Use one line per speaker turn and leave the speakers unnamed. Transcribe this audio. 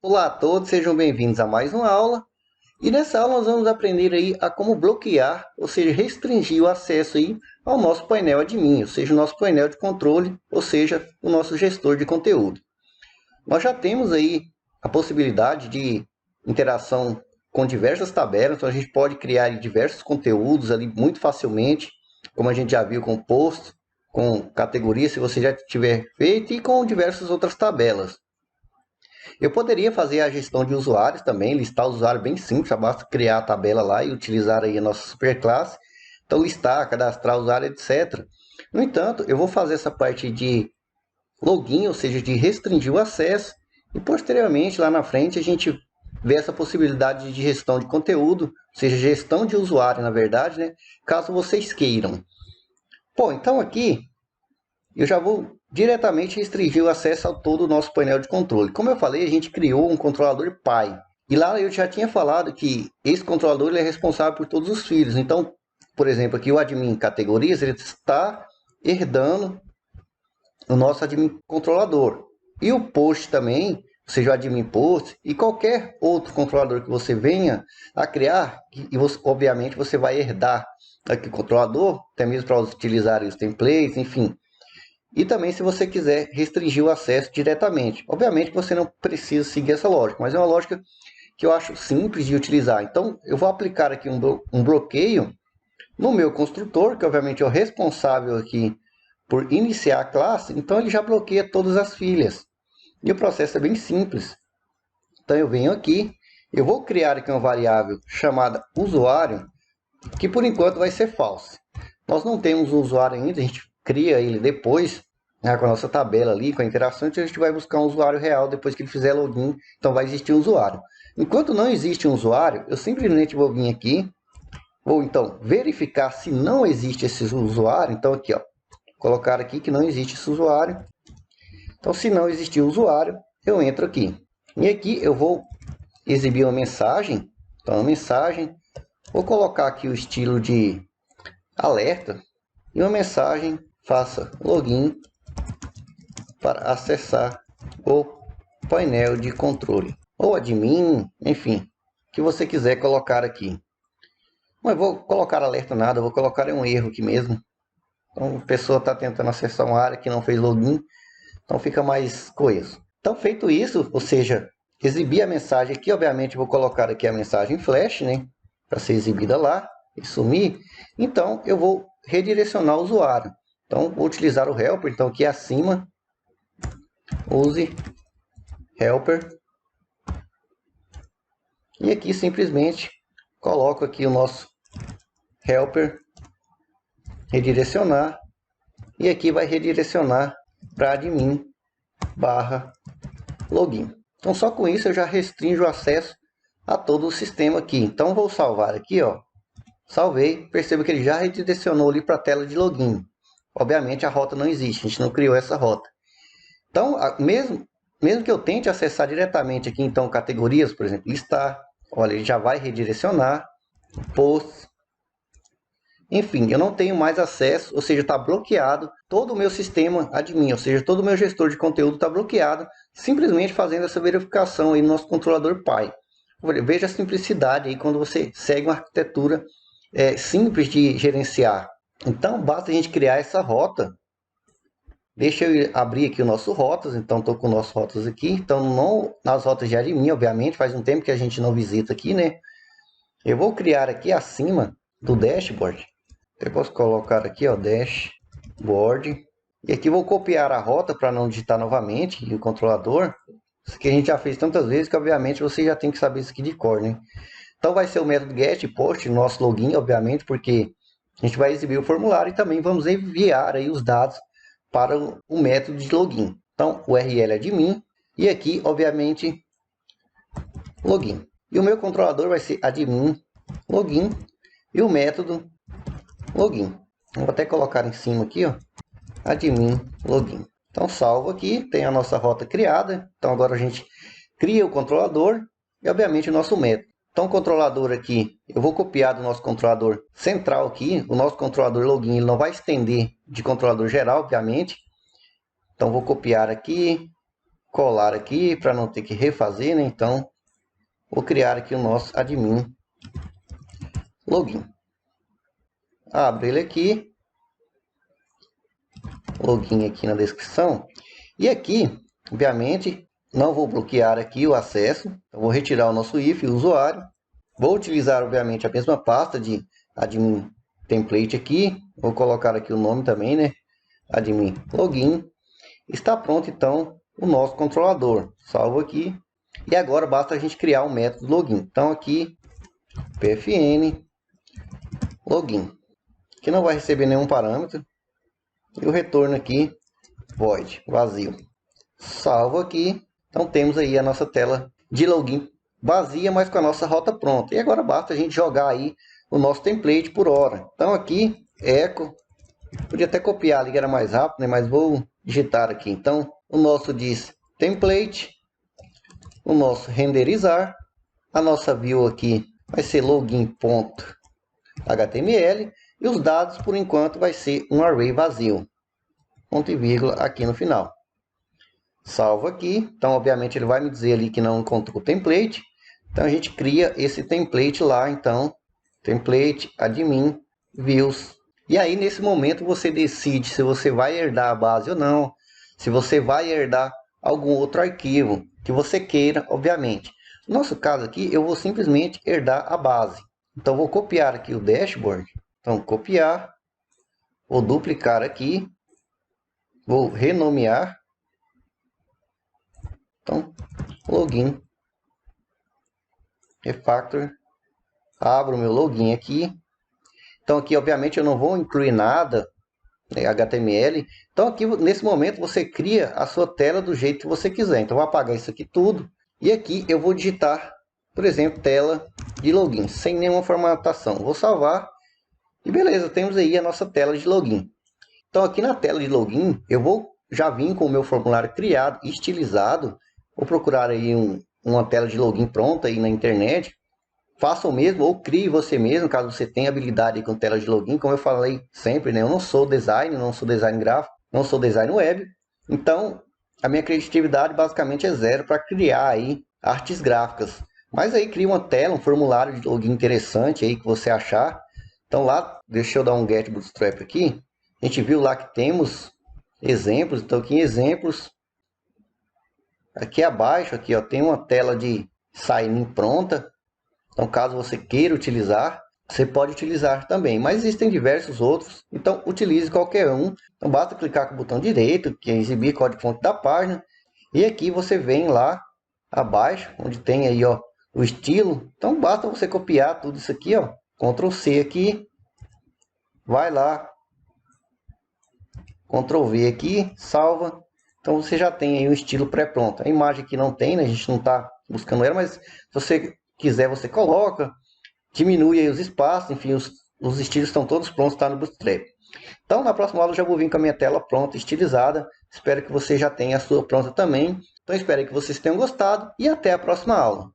Olá a todos, sejam bem-vindos a mais uma aula. E nessa aula nós vamos aprender aí a como bloquear, ou seja, restringir o acesso aí ao nosso painel admin, ou seja, o nosso painel de controle, ou seja, o nosso gestor de conteúdo. Nós já temos aí a possibilidade de interação com diversas tabelas, então a gente pode criar diversos conteúdos ali muito facilmente, como a gente já viu com post, com categorias, se você já tiver feito, e com diversas outras tabelas. Eu poderia fazer a gestão de usuários também, listar o usuário bem simples, basta criar a tabela lá e utilizar aí a nossa superclasse. Então listar, cadastrar o usuário, etc. No entanto, eu vou fazer essa parte de login, ou seja, de restringir o acesso. E posteriormente, lá na frente, a gente vê essa possibilidade de gestão de conteúdo, ou seja, gestão de usuário, na verdade, né? Caso vocês queiram. Bom, então aqui eu já vou diretamente restringir o acesso a todo o nosso painel de controle. Como eu falei, a gente criou um controlador pai. E lá eu já tinha falado que esse controlador ele é responsável por todos os filhos. Então, por exemplo, aqui o admin categorias, ele está herdando o nosso admin controlador. E o post também, seja o admin post, e qualquer outro controlador que você venha a criar, e você, obviamente você vai herdar aqui o controlador, até mesmo para utilizar os templates, enfim. E também se você quiser restringir o acesso diretamente. Obviamente que você não precisa seguir essa lógica, mas é uma lógica que eu acho simples de utilizar. Então eu vou aplicar aqui um bloqueio no meu construtor, que obviamente é o responsável aqui por iniciar a classe. Então ele já bloqueia todas as filhas. E o processo é bem simples. Então eu venho aqui, eu vou criar aqui uma variável chamada usuário, que por enquanto vai ser false. Nós não temos o usuário ainda, a gente cria ele depois, né, com a nossa tabela ali, com a interação, então a gente vai buscar um usuário real depois que ele fizer login, então vai existir um usuário. Enquanto não existe um usuário, eu simplesmente vou vir aqui, vou então verificar se não existe esse usuário, então aqui ó, colocar aqui que não existe esse usuário. Então se não existir o usuário, eu entro aqui. E aqui eu vou exibir uma mensagem, então uma mensagem, vou colocar aqui o estilo de alerta e uma mensagem, faça login para acessar o painel de controle ou admin, enfim, que você quiser colocar aqui. Não vou colocar alerta nada, vou colocar um erro aqui mesmo. Então a pessoa está tentando acessar uma área que não fez login, então fica mais coeso. Então feito isso, ou seja, exibir a mensagem aqui, obviamente vou colocar aqui a mensagem flash, né, para ser exibida lá e sumir. Então eu vou redirecionar o usuário. Então vou utilizar o helper, então aqui acima, use helper. E aqui simplesmente coloco aqui o nosso helper redirecionar. E aqui vai redirecionar para admin barra login. Então só com isso eu já restringo o acesso a todo o sistema aqui. Então vou salvar aqui, ó. Salvei, perceba que ele já redirecionou ali para a tela de login. Obviamente a rota não existe, a gente não criou essa rota. Então, mesmo que eu tente acessar diretamente aqui, então, categorias, por exemplo, listar, olha, ele já vai redirecionar, posts, enfim, eu não tenho mais acesso, ou seja, está bloqueado todo o meu sistema admin, ou seja, todo o meu gestor de conteúdo está bloqueado, simplesmente fazendo essa verificação aí no nosso controlador pai. Veja a simplicidade aí quando você segue uma arquitetura simples de gerenciar. Então, basta a gente criar essa rota. Deixa eu abrir aqui o nosso rotas, então estou com o nosso rotas aqui, então não nas rotas de admin, obviamente, faz um tempo que a gente não visita aqui, né? Eu vou criar aqui acima do dashboard, eu posso colocar aqui, ó, dashboard, e aqui vou copiar a rota para não digitar novamente e o controlador, isso que a gente já fez tantas vezes que obviamente você já tem que saber isso aqui de cor, né? Então vai ser o método get post, nosso login, obviamente, porque a gente vai exibir o formulário e também vamos enviar aí os dados para o método de login. Então, URL admin e aqui, obviamente, login. E o meu controlador vai ser admin login e o método login. Vou até colocar em cima aqui, ó, admin login. Então, salvo aqui, tem a nossa rota criada. Então, agora a gente cria o controlador e, obviamente, o nosso método. Então, o controlador aqui, eu vou copiar do nosso controlador central aqui. O nosso controlador login ele não vai estender de controlador geral, obviamente. Então, vou copiar aqui, colar aqui para não ter que refazer, né? Então, vou criar aqui o nosso admin login. Abro ele aqui. Login aqui na descrição. E aqui, obviamente, não vou bloquear aqui o acesso. Então, vou retirar o nosso if usuário. Vou utilizar, obviamente, a mesma pasta de admin template aqui. Vou colocar aqui o nome também, né? Admin login. Está pronto, então, o nosso controlador. Salvo aqui. E agora basta a gente criar um método login. Então, aqui, pfn login, que não vai receber nenhum parâmetro. E o retorno aqui, void, vazio. Salvo aqui. Então, temos aí a nossa tela de login vazia, mas com a nossa rota pronta. E agora basta a gente jogar aí o nosso template por hora. Então, aqui, echo. Podia até copiar ali que era mais rápido, né? Mas vou digitar aqui. Então, o nosso diz template. O nosso renderizar. A nossa view aqui vai ser login.html. E os dados, por enquanto, vai ser um array vazio. Ponto e vírgula aqui no final. Salvo aqui. Então, obviamente, ele vai me dizer ali que não encontrou o template. Então, a gente cria esse template lá. Então, template, admin, views. E aí, nesse momento, você decide se você vai herdar a base ou não. Se você vai herdar algum outro arquivo que você queira, obviamente. No nosso caso aqui, eu vou simplesmente herdar a base. Então, vou copiar aqui o dashboard. Então, copiar. Vou duplicar aqui. Vou renomear. Então, login. Refactor. Abro o meu login aqui. Então, aqui, obviamente, eu não vou incluir nada, né, HTML. Então, aqui, nesse momento, você cria a sua tela do jeito que você quiser. Então, vou apagar isso aqui tudo. E aqui, eu vou digitar, por exemplo, tela de login, sem nenhuma formatação. Vou salvar. E beleza, temos aí a nossa tela de login. Então, aqui na tela de login, eu vou já vir com o meu formulário criado, estilizado. Vou procurar aí uma tela de login pronta aí na internet. Faça o mesmo ou crie você mesmo, caso você tenha habilidade com tela de login. Como eu falei sempre, né? Eu não sou design, não sou design gráfico, não sou design web. Então, a minha criatividade basicamente é zero para criar aí artes gráficas. Mas aí cria uma tela, um formulário de login interessante aí que você achar. Então lá, deixa eu dar um get bootstrap aqui. A gente viu lá que temos exemplos. Então aqui em exemplos, aqui abaixo, aqui ó, tem uma tela de sign-in pronta. Então, caso você queira utilizar, você pode utilizar também. Mas existem diversos outros, então utilize qualquer um. Então, basta clicar com o botão direito, que é exibir código-fonte da página. E aqui você vem lá abaixo, onde tem aí ó, o estilo. Então, basta você copiar tudo isso aqui, ó, Ctrl C aqui. Vai lá, Ctrl V aqui, salva. Então, você já tem aí o estilo pré-pronto. A imagem aqui não tem, né? A gente não está buscando ela, mas se você quiser, você coloca, diminui aí os espaços, enfim, os estilos estão todos prontos, está no Bootstrap. Então, na próxima aula eu já vou vir com a minha tela pronta, estilizada. Espero que você já tenha a sua pronta também. Então, espero que vocês tenham gostado e até a próxima aula.